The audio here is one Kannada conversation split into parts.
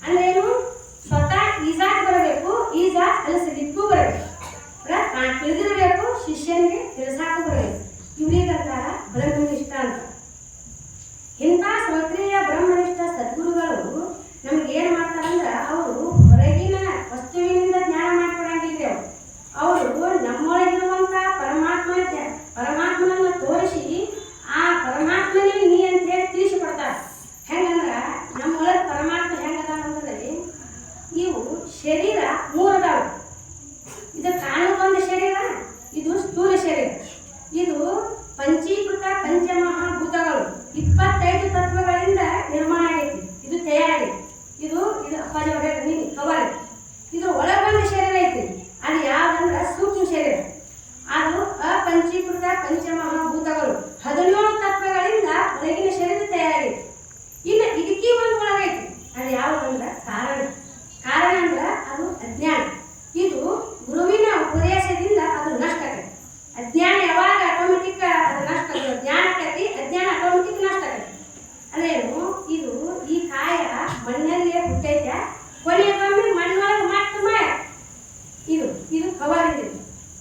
ಅಂದ್ರೇನು? ಸ್ವತಃ ಈಜಾಕ್ ಬರಬೇಕು, ಈಜಾಕ್ ಕಲಿಸಲಿಕ್ಕೂ ಬರಬೇಕು. ತಿಳಿದಿರಬೇಕು, ಶಿಷ್ಯನಿಗೆ ತಿಳಿಸಾಕು ಬರಬೇಕು. ಇವರಿಗಂತಾರ ಬ್ರಹ್ಮನಿಷ್ಠ ಅಂತ. ಇಂಥ ಶ್ರೋತ್ರಿಯ ಬ್ರಹ್ಮನಿಷ್ಠ ಸದ್ಗುರುಗಳು ನಮ್ಗೆ ಏನ್ ಮಾಡ್ತಾರಂದ್ರ, ಅವರು ಹೊರಗಿನ ವಸ್ತುವಿನಿಂದ ಜ್ಞಾನ ಮಾಡ್ಕೊಡಂಗಿಲ್ರಿ. ಅವರು ನಮ್ಮೊಳಗಿರುವಂತ ಪರಮಾತ್ಮನನ್ನ ತೋರಿಸಿ ಆ ಪರಮಾತ್ಮನೇ ನೀ ಅಂತ ಹೇಳಿ ತಿಳಿಸಿಕೊಡ್ತಾರ. ಹೆಂಗಂದ್ರ ನಮ್ಮೊಳಗೆ ಪರಮಾತ್ಮ ಹೆಂಗದಾನಂದ್ರೆ, ಇವು ಶರೀರ ಮೂರದಾವ. ಇದು ಕಾಣುವಂತ ಶರೀರ, ಇದು ಸ್ಥೂಲ ಶರೀರ, ಇದು ಪಂಚೀಕೃತ ಪಂಚಮಹಾಭೂತಗಳು 25 ತತ್ವಗಳಿಂದ ನಿರ್ಮಾಣ ಆಗೈತಿ. ಇದು ತಯಾರಾಗೈತಿ. ಇದು ಅಪ್ಪಾಜಿ ಕವರ್. ಇದು ಒಳಗೊಂಡ ಶರೀರ ಐತಿ. ಅದು ಯಾವ್ದಂದ್ರ ಸೂಕ್ಷ್ಮ ಶರೀರ. ಅದು ಅಪಂಚೀಕೃತ ಪಂಚಮಹಾಭೂತಗಳು 17 ತತ್ವಗಳಿಂದ ಹೊರಗಿನ ಶರೀರ ತಯಾರಾಗೈತಿ. ಇನ್ನು ಇದಕ್ಕೆ ಒಂದು ಒಳಗೈತಿ. ಅದು ಯಾವ್ದಂದ್ರ ಕಾರಣ. ಕಾರಣ ಅಂದ್ರ ಅದು ಅಜ್ಞಾನ. ಇದು ಗುರುವಿನ ಉಪದೇಶದಿಂದ ಅದು ನಷ್ಟ ಆಗೈತಿ. ಅಜ್ಞಾನ ಯಾವಾಗ ಆಟೋಮೆಟಿಕ್ ಅದು ನಷ್ಟ ಆಗುತ್ತೆ, ಜ್ಞಾನ ಆಕೈತಿ, ಅಜ್ಞಾನ ಆಟೋಮೆಟಿಕ್ ನಷ್ಟ ಆಗೈತಿ. ಅಂದ್ರೇನು? ಇದು ಈ ಕಾಯ ಮಣ್ಣಲ್ಲೇ ಹುಟ್ಟೈತೆ, ಕೊನೆಗೊಮ್ಮೆ ಮಣ್ಣೊಳಗೆ ಮತ್ತೆ ಮಾಯ. ಇದು ಕವರ್ ಇದೆ.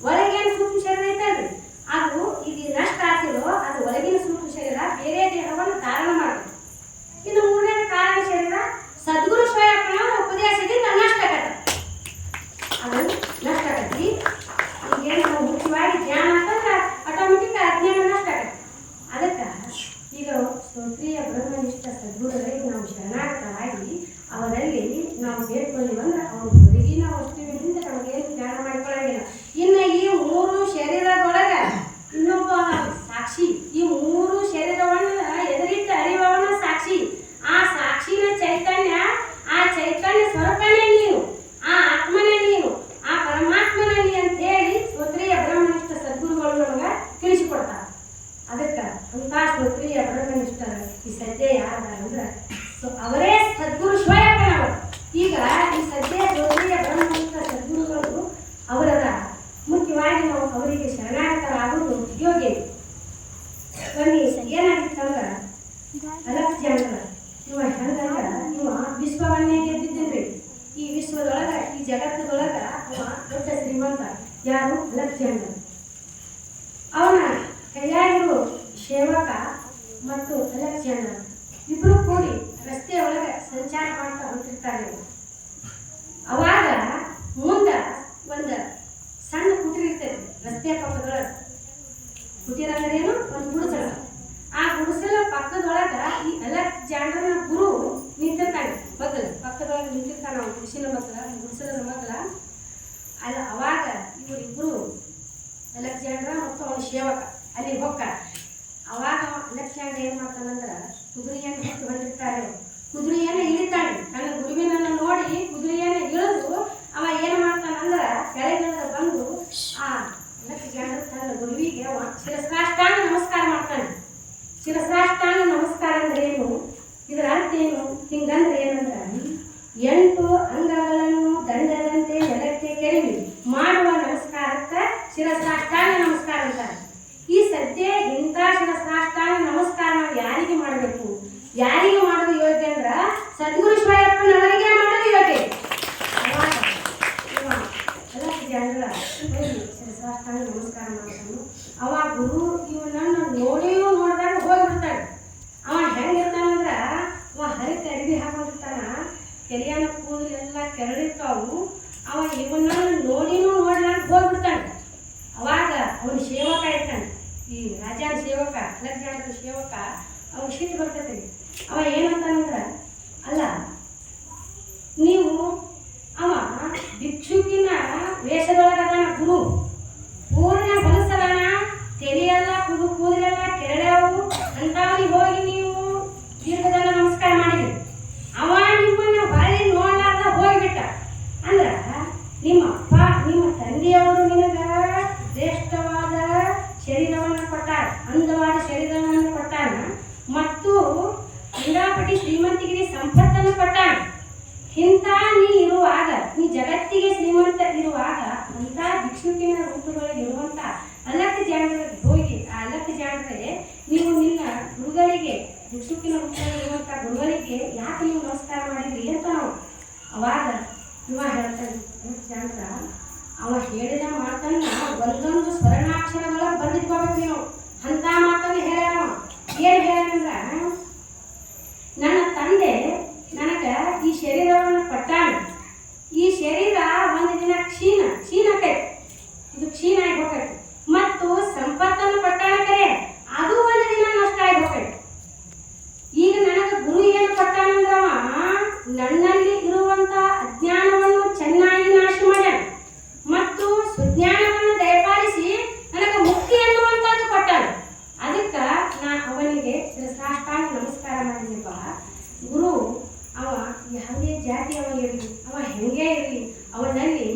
ಒಳಗೇನು ಸೂಕ್ಷ್ಮ ಶರೀರ ಐತಲ್ರಿ, ಅದು ಇದು ನಷ್ಟ ಆಗ್ತಿರೋ ಅದು ಒಳಗಿನ ಸೂಕ್ಷ್ಮ ಶರೀರ ಬೇರೆ ದೇಹವನ್ನು ಧಾರಣ ಮಾಡುತ್ತೆ. ಇನ್ನು ಮೂರನೇ ಕಾರಣ ಶರೀರ ಸದ್ಗುರು ಸ್ವಯಂನ ಉಪದೇಶದಿಂದ ನಷ್ಟ ಆಗತ್ತೆ. ಅದು ನಷ್ಟ ಆಗತಿ. ಈಗೇನು ನಾವು ಮುಖ್ಯವಾಗಿ ಜ್ಞಾನ ಅಂತಂದ್ರೆ ಆಟೋಮೆಟಿಕ್ ಅಜ್ಞಾನ ನಷ್ಟ ಆಗತ್ತೆ. ಅದಕ್ಕೆ ಈಗ ಶ್ರೋತ್ರಿಯ ಬ್ರಹ್ಮನಿಷ್ಠ ಸದ್ಗುರುಗಳಿಗೆ ನಾವು ಶರಣಾಗತರಾಗಿ ಅವರಲ್ಲಿ ನಾವು ಬೇಡ್ಕೊಂಡಿವಂದ್ರೆ ಅವರು ಹೊರಗಿನ ವಸ್ತುವಿನಿಂದ ನಮಗೇನು ಜ್ಞಾನ ಮಾಡಿಕೊಳ್ಳಂಗಿಲ್ಲ. ಇನ್ನು ಈ 3 ಶರೀರದೊಳಗ ಇನ್ನೊಬ್ಬ ಸಾಕ್ಷಿ. ಈ 3 ಶರೀರವನ್ನ ಎದುರಿಟ್ಟ ಅರಿವವನ್ನ ಸಾಕ್ಷಿ. ಆ ಸಾಕ್ಷಿನ ಚೈತನ್ಯ, ಆ ಚೈತನ್ಯ ಸ್ವರೂಪನೇ ನೀನು, ಆ ಆತ್ಮನೇ ನೀನು, ಆ ಪರಮಾತ್ಮನ ನೀ ಅಂತ ಹೇಳಿ ಶ್ರೋತ್ರಿಯ ಬ್ರಹ್ಮನಿಷ್ಠ ಸದ್ಗುರುಗಳು ನಮಗೆ ತಿಳಿಸಿಕೊಡ್ತಾರೆ. ಅದಕ್ಕೆ ಅಂತ ಶ್ರೋತ್ರಿಯ ಬ್ರಹ್ಮನಿಷ್ಠ ಈ ಸದ್ಯ ಯಾರಂದ್ರೆ ಅವರೇ ಸದ್ಗುರು ಸ್ವಯಂನವರು. ಈಗ ಈ ಸದ್ಯ ಶ್ರೋತ್ರಿಯ ಬ್ರಹ್ಮನಿಷ್ಠ ಸದ್ಗುರುಗಳು ಅವರದ ಮುಖ್ಯವಾಗಿ ನಾವು ಅವರಿಗೆ ಶರಣಾಗತರಾಗುವುದು ಯೋಗ್ಯ. ಬನ್ನಿ, ಏನಾಗಿತ್ತಂದ್ರೆ ಅಲಕ್ಷ್ಯಾಂದ್ರ ಇವ ಹೆಂಗಂದ್ರ ಇವ ವಿಶ್ವವನ್ನೇ ಗೆದ್ದಿದ್ದನ್ರಿ. ಈ ವಿಶ್ವದೊಳಗ, ಈ ಜಗತ್ತದೊಳಗ ಅವ ದೊಡ್ಡ ಶ್ರೀಮಂತ. ಯಾರು? ಅಲಕ್ಷ್ಯಾಂದ್ರ. ಅವನ ಕೈಯಾಗಿರು ಸೇವಕ ಮತ್ತು ಅಲಕ್ಷ್ಯಾಂದ್ರ ಇಬ್ರು ಕೂಡಿ ರಸ್ತೆ ಒಳಗೆ ಸಂಚಾರ ಮಾಡ್ತಾ ಹೊಂಟಿರ್ತಾರೆ. ಅವಾಗ ಮುಂದ ಒಂದು ಸಣ್ಣ ಕುಟೀರ ಇರ್ತೈತಿ ರಸ್ತೆಯ ಪಕ್ಕದೊಳಗೆ. ಕುಟೀರ ಅಂದ್ರೇನು? ಒಂದು ಗುಡಿಸಲ. ಆ ಗುಡಿಸಲ ಪಕ್ಕದೊಳಗ ಈ ಅಲೆಕ್ಸಾಂಡರ್ನ ಗುರು ನಿಂತಿರ್ತಾನೆ. ಪಕ್ಕದೊಳಗೆ ನಿಂತಿರ್ತಾನೆ. ಅವ್ನು ಗುಡಿಸಲ ಗುಡಿಸಲದ ಮಗಲ ಅಲ್ಲ. ಅವಾಗ ಇವರಿಬ್ರು ಅಲೆಕ್ಸಾಂಡರ್ ಮತ್ತು ಅವನ ಸೇವಕ ಅಲ್ಲಿ ಹೋಗ್ತಾರ. ಅವಾಗ ಅಲೆಕ್ಸಾಂಡರ್ ಏನ್ ಮಾಡ್ತಾನಂದ್ರ ಕುದುರೆಯನ್ನು ಹತ್ತಿ ಹೊಂದಿರ್ತಾರೆ. ಕುದುರೆಯನ್ನು ಇಳಿತಾನೆ. ತನ್ನ ಗುರುವಿನನ್ನು ನೋಡಿ ಕುದುರೆಯನ್ನು ಇಳಿದು ಅವ ಏನ್ ಮಾಡ್ತಾನಂದ್ರ ಕೆಳಗಿಳಿದ ಬಂದು ಆ ಅಲೆಕ್ಸಾಂಡರ್ ತನ್ನ ಗುರುವಿಗೆ ಶಿರಸಾಷ್ಟಾಂಗ ನಮಸ್ಕಾರ ಮಾಡ್ತಾನೆ. ಶಿರಸಾಷ್ಟಾಂಗ ನಮಸ್ಕಾರ ಅಂದ್ರೆ ಏನು? ಇದರ ಅರ್ಥ ಏನು? ಹಿಂಗಂದ್ರೆ ಏನಂದ್ರ 8 ಅಂಗಗಳನ್ನು ದಂಡದಂತೆ ನೆಲಕ್ಕೆ ಕೆಡವಿ ಮಾಡುವ ನಮಸ್ಕಾರಕ್ಕೆ ಶಿರಸಾಷ್ಟಾಂಗ ನಮಸ್ಕಾರ ಅಂತಾರೆ. ಈ ಸದ್ಯ ಇಂಥ ಶಿರಸಾಷ್ಟಾಂಗ ನಮಸ್ಕಾರ ನಾವು ಯಾರಿಗೆ ಮಾಡಬೇಕು? ಯಾರಿಗೆ ಮಾಡೋದು ಯೋಗ್ಯ ಅಂದ್ರ ಸದ್ಗುರು ಸ್ವಯಂನವರಿಗೆ ಮಾಡೋದು ಯೋಗ್ಯ. ಶಿರಸಾಷ್ಟಾಂಗ ನಮಸ್ಕಾರ ಮಾಡ್ತಾನು. ಅವ ಗುರು ಇವನನ್ನು ನೋಡಿದಾಗ ಹೋಗ್ಬಿಡ್ತಾನೆ. ಅವ ಹೆಂಗಿರ್ತಾನಂದ್ರ ಅವ ಹರಿತ ಅಡಿಗೆ ಹಾಕೊಂಡಿರ್ತಾನ. ಕೆರೆಯನ್ನ ಕೂದಲೆಲ್ಲ ಕೆರಳಿರ್ತಾವು. ಅವ ಇವನನ್ನು ನೋಡ್ಲಾಕ ಹೋಗ್ಬಿಡ್ತಾನೆ. ಅವಾಗ ಅವನ ಸೇವಕ ಇರ್ತಾನೆ, ಈ ರಾಜನ ಸೇವಕ, ಅಲೆಕ್ಸಾಂಡರ್ ಸೇವಕ. ಅವನ ಸಿಟ್ಟು ಬರ್ತೈತಿ. ಅವ ಏನಂತಾನಂದ್ರ, ಅಲ್ಲ ನೀವು ಅವ ಭಿಕ್ಷುಕಿನ ವೇಷದೊಳಗದಾನ ಗುರು, ಊರಿನ ಹೊಲಸದಾನ, ತೆರೆಯೆಲ್ಲ ಕೂದಲೆಲ್ಲ ಕೆರಳ್ಯಾವು ಅಂತವನಿಗೆ ಹೋಗಿ ನೀವು ದೀರ್ಘದಲ್ಲ ನಮಸ್ಕಾರ ಮಾಡಿದ್ರಿ. ಅವ ನಿಮ್ಮನ್ನ ಬಾಳಿ ನೋಡ್ಲಾರ್ದ ಹೋಗ್ಬಿಟ್ಟ ಅಂದ್ರ ನಿಮ್ಮ ಅಪ್ಪ ನಿಮ್ಮ ತಂದೆಯವರು ನಿನಗ ಶ್ರೇಷ್ಠವಾದ ಶರೀರವನ್ನು ಕೊಟ್ಟಾರ, ಅಂದವಾದ ಶರೀರವನ್ನು ಕೊಟ್ಟಾನ, ಮತ್ತು ಕ್ರೀಡಾಪಟಿ ಶ್ರೀಮಂತಿಗೆ ಸಂಪತ್ತನ್ನು ಕೊಟ್ಟಾನ. ಇಂಥ ನೀ ಇರುವಾಗ, ನೀ ಜಗತ್ತಿಗೆ ಶ್ರೀಮಂತ ಇರುವಾಗ, ಅಂತ ಭಿಕ್ಷುಕಿನ ರೂಪದೊಳಗೆ ಇರುವಂತ ಅಲೆಕ್ಸಾಂಡರ್ಗೆ ಹೋಗಿ ಆ ಅಲೆಕ್ಸಾಂಡರೇ ನೀವು ನಿನ್ನ ಗುರುಗಳಿಗೆ, ಭಿಕ್ಷುಕಿನ ರೂಪದೊಳಗೆ ಇರುವಂತ ಗುರುಗಳಿಗೆ ಯಾಕೆ ನೀವು ನಮಸ್ಕಾರ ಮಾಡಿದ್ರಿ ಅಂತ ನಾವು ಅವಾಗ ಇವ ಹೇಳ್ತಾನೆ ಚಂದ್ರ ಅವ ಹೇಳಿದ ಮಾತನ್ನ ಒಂದೊಂದು ಸ್ವರ್ಣಾಕ್ಷರಗಳ ಬಂದಿಟ್ಕೋಬೇಕು ನೀವು ಅಂತ ಮಾತನ್ನು ಹೇಳ್ಯಾರ. ಏನು ಹೇಳ್ಯಾರಂದ್ರ, ನನ್ನ ತಂದೆ ನನಗೆ ಈ ಶರೀರವನ್ನು ಕೊಟ್ಟಾನ. ಈ ಶರೀರ ಒಂದು ದಿನ ಕ್ಷೀಣಕೈತಿ, ಇದು ಕ್ಷೀಣ ಆಗಿ ಹೋಗೈತಿ. ಮತ್ತು ಸಂಪತ್ತನ್ನು ಕೊಟ್ಟಾನ ಕರೆ ಅದು ಒಂದು ದಿನ ನಷ್ಟ ಆಗಿ ಹೋಗೈತಿ. ಈಗ ನನಗೆ ಗುರು ಏನು ಕೊಟ್ಟಾನಂದ್ರವ ನನ್ನಲ್ಲಿ ಇರುವಂತ ಅಜ್ಞಾನವನ್ನು ಚೆನ್ನಾಗಿ ನಾಶ ಮಾಡ್ಯಾನ ಮತ್ತು ಸುಜ್ಞಾನವನ್ನು ದಯಪಾಲಿಸಿ ನನಗೆ ಮುಕ್ತಿ ಅನ್ನುವಂಥದ್ದು ಕೊಟ್ಟಾನ. ಅದಕ್ಕೆ ನಾ ಅವನಿಗೆ ಸಾಷ್ಟಾಂಗ ನಮಸ್ಕಾರ ಮಾಡಿದೆಪ್ಪ. ಗುರು ಅವ ಯಾವುದೇ ಜಾತಿಯವ ಇರಲಿ, ಅವ ಹೆಂಗೆ ಇರಲಿ, ಅವನಲ್ಲಿ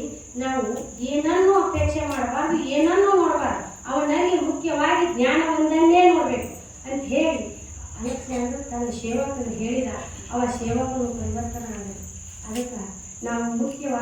ನಾವು ಏನನ್ನೂ ಅಪೇಕ್ಷೆ ಮಾಡಬಾರ್ದು, ಏನನ್ನೂ ನೋಡಬಾರ್ದು. ಅವನಲ್ಲಿ ಮುಖ್ಯವಾಗಿ ಜ್ಞಾನ ಒಂದನ್ನೇ ನೋಡಬೇಕು ಅಂತ ಹೇಳಿ ಅಲೆಕ್ಸಾಂಡರ್ ತನ್ನ ಸೇವಕನು ಹೇಳಿದ. ಅವ ಸೇವಕನು ಪರಿವರ್ತನೆ ಆಗಬೇಕು. ಅದಕ್ಕೆ ನಾವು ಮುಖ್ಯವಾಗಿ